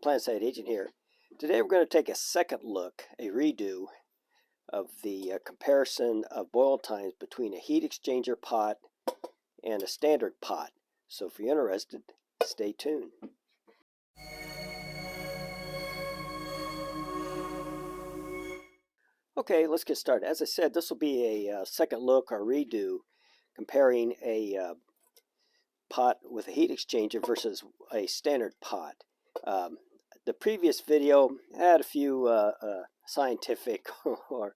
plant-side agent here. Today we're going to take a second look, a redo of the comparison of boil times between a heat exchanger pot and a standard pot. So if you're interested, stay tuned. Okay, let's get started. As I said, this will be a second look or redo comparing a pot with a heat exchanger versus a standard pot. The previous video had a few scientific or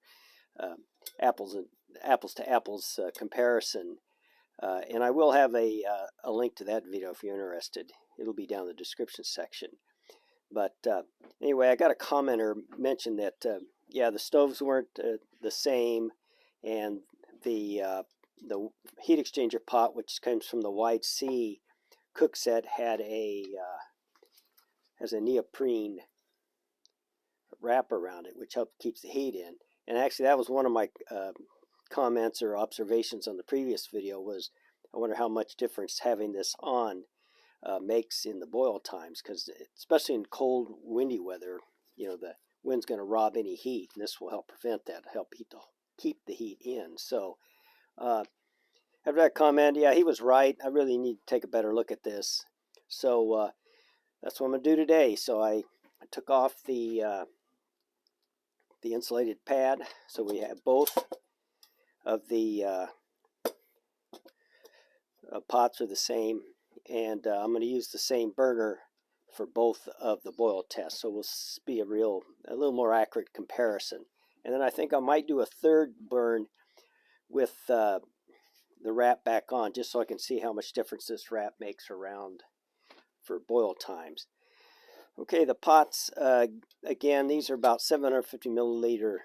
apples to apples comparison, and I will have a link to that video if you're interested. It'll be down in the description section. But anyway, I got a commenter mention that yeah, the stoves weren't the same, and the heat exchanger pot, which comes from the Wide C cook set, had has a neoprene wrap around it, which helps keeps the heat in. And actually, that was one of my comments or observations on the previous video. Was I wonder how much difference having this on makes in the boil times, because especially in cold, windy weather, you know, the wind's going to rob any heat, and this will help prevent that, help keep the heat in. So after that comment, yeah, he was right. I really need to take a better look at this. So that's what I'm going to do today. So I took off the insulated pad, so we have both of the pots are the same, and I'm going to use the same burner for both of the boil tests, so we'll be a little more accurate comparison. And then I think I might do a third burn with the wrap back on, just so I can see how much difference this wrap makes around for boil times. Okay, the pots, again, these are about 750 milliliter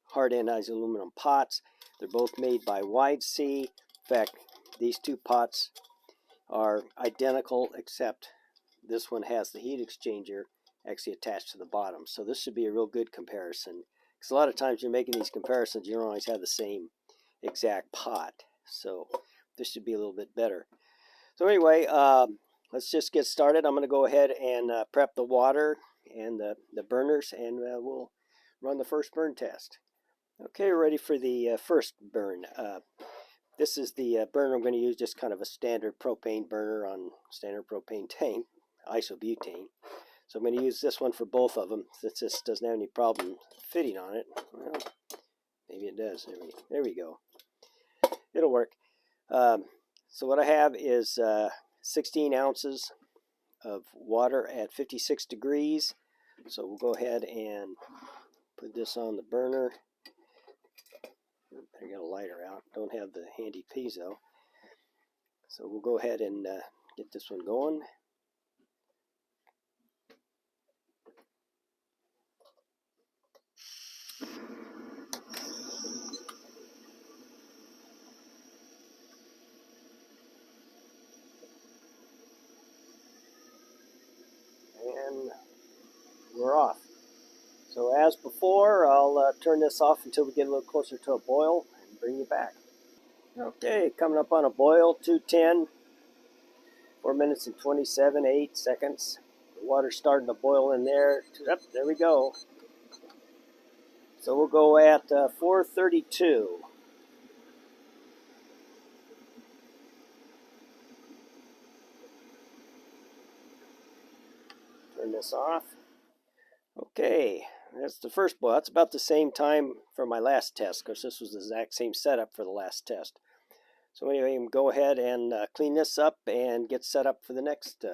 hard anodized aluminum pots. They're both made by Wide C. In fact, these two pots are identical, except this one has the heat exchanger actually attached to the bottom. So this should be a real good comparison, because a lot of times you're making these comparisons, you don't always have the same exact pot. So this should be a little bit better. So anyway, let's just get started. I'm going to go ahead and prep the water and the burners, and we'll run the first burn test. Okay, we're ready for the first burn. This is the burner I'm going to use, just kind of a standard propane burner on standard propane tank, isobutane. So I'm going to use this one for both of them, since this doesn't have any problem fitting on it. Well, maybe it does. There we go. It'll work. So what I have is 16 ounces of water at 56 degrees. So we'll go ahead and put this on the burner. I got a lighter out. Don't have the handy piezo. So we'll go ahead and get this one going. And we're off. So as before, I'll turn this off until we get a little closer to a boil and bring you back. Okay, coming up on a boil, 210, 4 minutes and 8 seconds. The water's starting to boil in there. Yep, there we go. So we'll go at 432. Turn this off. Okay, that's the first boil. That's about the same time for my last test, because this was the exact same setup for the last test. So anyway, I'm go ahead and clean this up and get set up for the next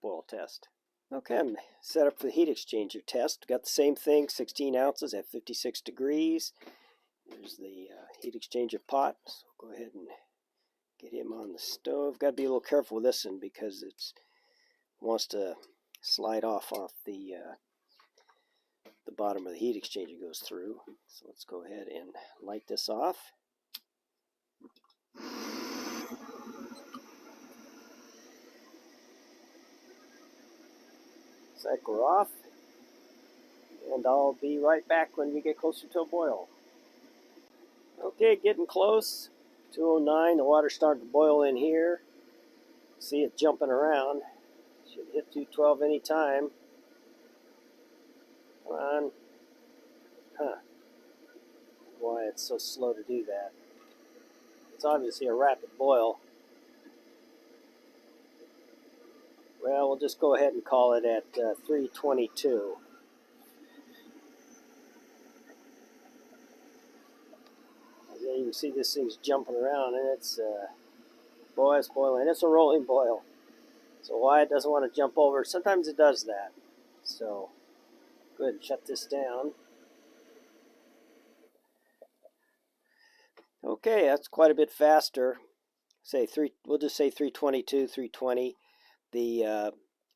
boil test. Okay, I'm set up for the heat exchanger test. Got the same thing, 16 ounces at 56 degrees. There's the heat exchanger pot. So go ahead and get him on the stove. Got to be a little careful with this one, because it wants to slide off the bottom of the heat exchanger goes through. So let's go ahead and light this off. Cycle off, and I'll be right back when we get closer to a boil. Okay, getting close. 209, the water's starting to boil in here. See it jumping around. Should hit 212 anytime. Come on. Huh. Why it's so slow to do that. It's obviously a rapid boil. Well, we'll just go ahead and call it at 322. Again, you can see this thing's jumping around, and it's boy, it's boiling. It's a rolling boil. So why it doesn't want to jump over? Sometimes it does that. So go ahead and shut this down. Okay, that's quite a bit faster. We'll just say 322, 320. The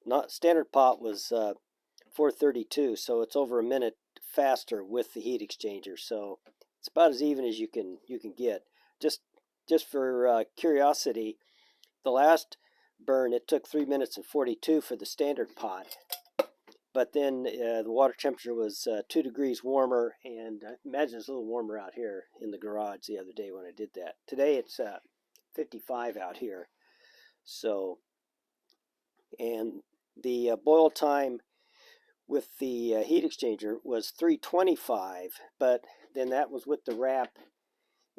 not standard pot was 432, so it's over a minute faster with the heat exchanger. So it's about as even as you can get. Just for curiosity, the last burn it took 3 minutes and 42 for the standard pot. But then the water temperature was 2 degrees warmer, and I imagine it's a little warmer out here in the garage the other day when I did that. Today it's 55 out here. So, and the boil time with the heat exchanger was 325, but then that was with the wrap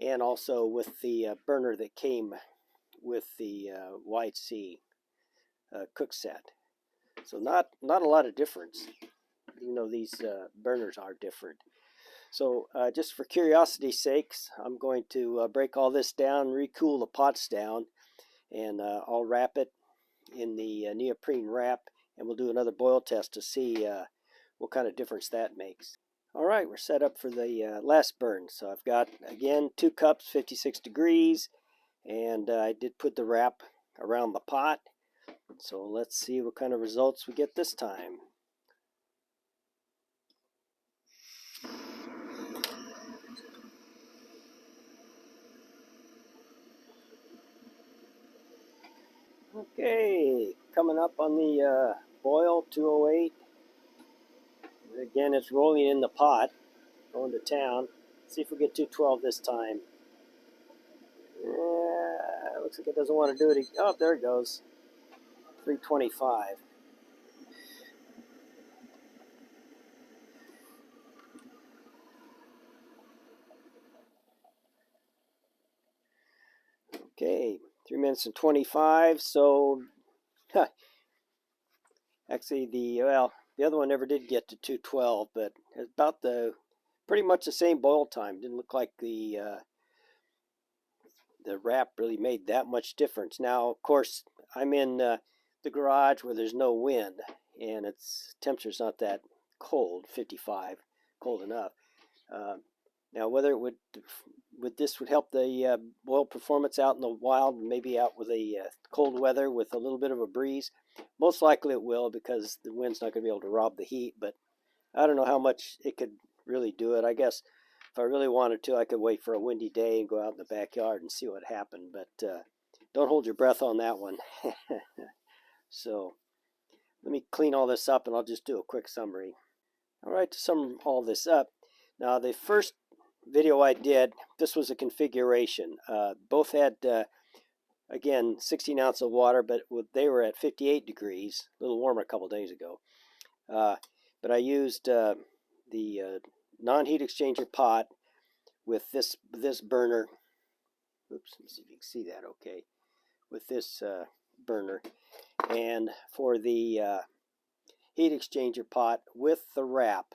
and also with the burner that came with the wide C cook set. So not a lot of difference, even though these burners are different. So just for curiosity's sakes, I'm going to break all this down, recool the pots down, and I'll wrap it in the neoprene wrap, and we'll do another boil test to see what kind of difference that makes. All right, we're set up for the last burn. So I've got, again, 2 cups, 56 degrees, and I did put the wrap around the pot. So let's see what kind of results we get this time. Okay, coming up on the boil, 208. Again, it's rolling in the pot, going to town. See if we get 212 this time. Looks like it doesn't want to do it. Oh, there it goes. 325. Okay, 3 minutes and 25. So, actually, the other one never did get to 212, but it's about pretty much the same boil time. Didn't look like the wrap really made that much difference. Now, of course, I'm in the garage where there's no wind, and its temperature's not that cold, 55, cold enough. Now, whether it would help the boil performance out in the wild, maybe out with a cold weather with a little bit of a breeze, most likely it will, because the wind's not going to be able to rob the heat. But I don't know how much it could really do it. I guess if I really wanted to, I could wait for a windy day and go out in the backyard and see what happened. But don't hold your breath on that one. So let me clean all this up, and I'll just do a quick summary. All right, to sum all this up, now the first video I did, this was a configuration. Both had, again, 16 ounces of water, but they were at 58 degrees, a little warmer a couple days ago. But I used the non-heat exchanger pot with this burner. Oops, let me see if you can see that okay. With this burner. And for the heat exchanger pot with the wrap,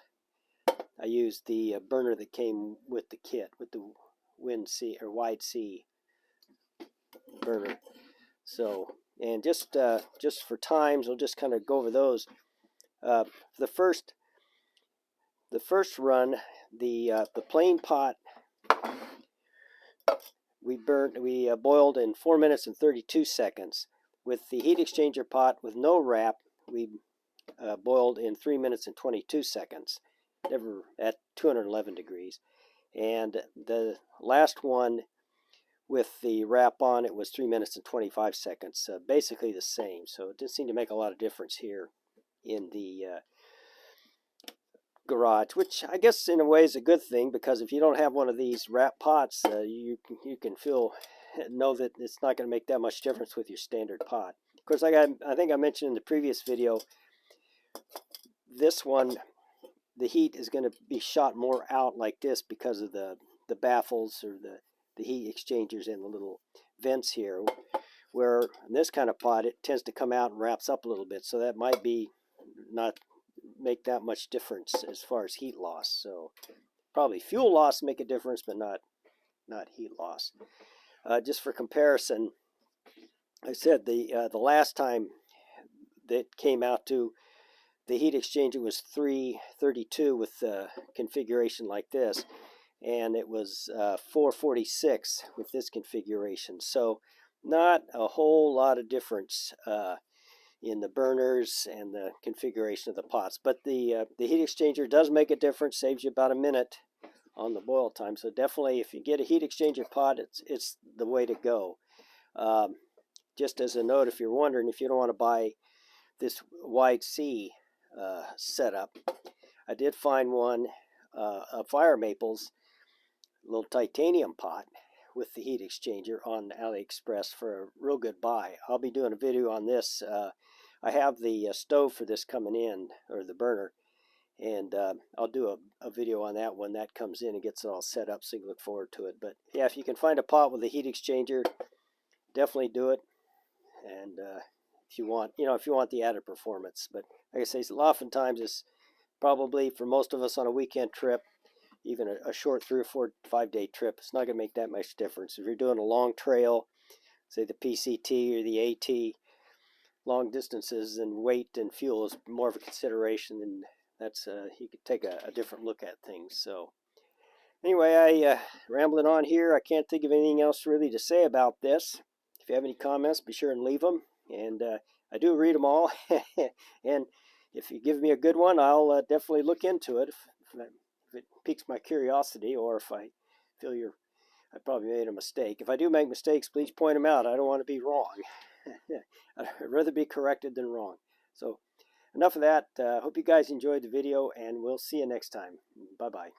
I used the burner that came with the kit, with the wide C burner. So, and just for times, we'll just kind of go over those. The first run, the plain pot, we boiled in 4 minutes and 32 seconds. With the heat exchanger pot with no wrap, we boiled in 3 minutes and 22 seconds, never at 211 degrees. And the last one with the wrap on, it was 3 minutes and 25 seconds, basically the same. So it didn't seem to make a lot of difference here in the garage, which I guess in a way is a good thing, because if you don't have one of these wrap pots, you can know that it's not going to make that much difference with your standard pot. Of course, I think I mentioned in the previous video, this one, the heat is going to be shot more out like this because of the baffles or the heat exchangers and the little vents here, where in this kind of pot it tends to come out and wraps up a little bit, so that might be not make that much difference as far as heat loss. So probably fuel loss make a difference, but not heat loss. Just for comparison, I said the last time that came out to the heat exchanger was 332 with a configuration like this, and it was 446 with this configuration. So not a whole lot of difference in the burners and the configuration of the pots. But the heat exchanger does make a difference, saves you about a minute on the boil time. So definitely, if you get a heat exchanger pot, it's the way to go. Just as a note, if you're wondering, if you don't want to buy this wide C setup, I did find one of Fire Maple's little titanium pot with the heat exchanger on AliExpress for a real good buy. I'll be doing a video on this. I have the stove for this coming in, or the burner, and I'll do a video on that when that comes in and gets it all set up, so you can look forward to it. But yeah, if you can find a pot with a heat exchanger, definitely do it. And if you want, if you want the added performance. But like I say, oftentimes it's probably for most of us on a weekend trip, even a short 3 or 4, 5 day trip, it's not going to make that much difference. If you're doing a long trail, say the PCT or the AT, long distances, and weight and fuel is more of a consideration, then that's you could take a different look at things. So anyway, I rambling on here. I can't think of anything else really to say about this. If you have any comments, be sure and leave them, and I do read them all. And if you give me a good one, I'll definitely look into it if it piques my curiosity, or if I feel I probably made a mistake. If I do make mistakes, please point them out. I don't want to be wrong. I'd rather be corrected than wrong. So enough of that. Hope you guys enjoyed the video, and we'll see you next time. Bye-bye.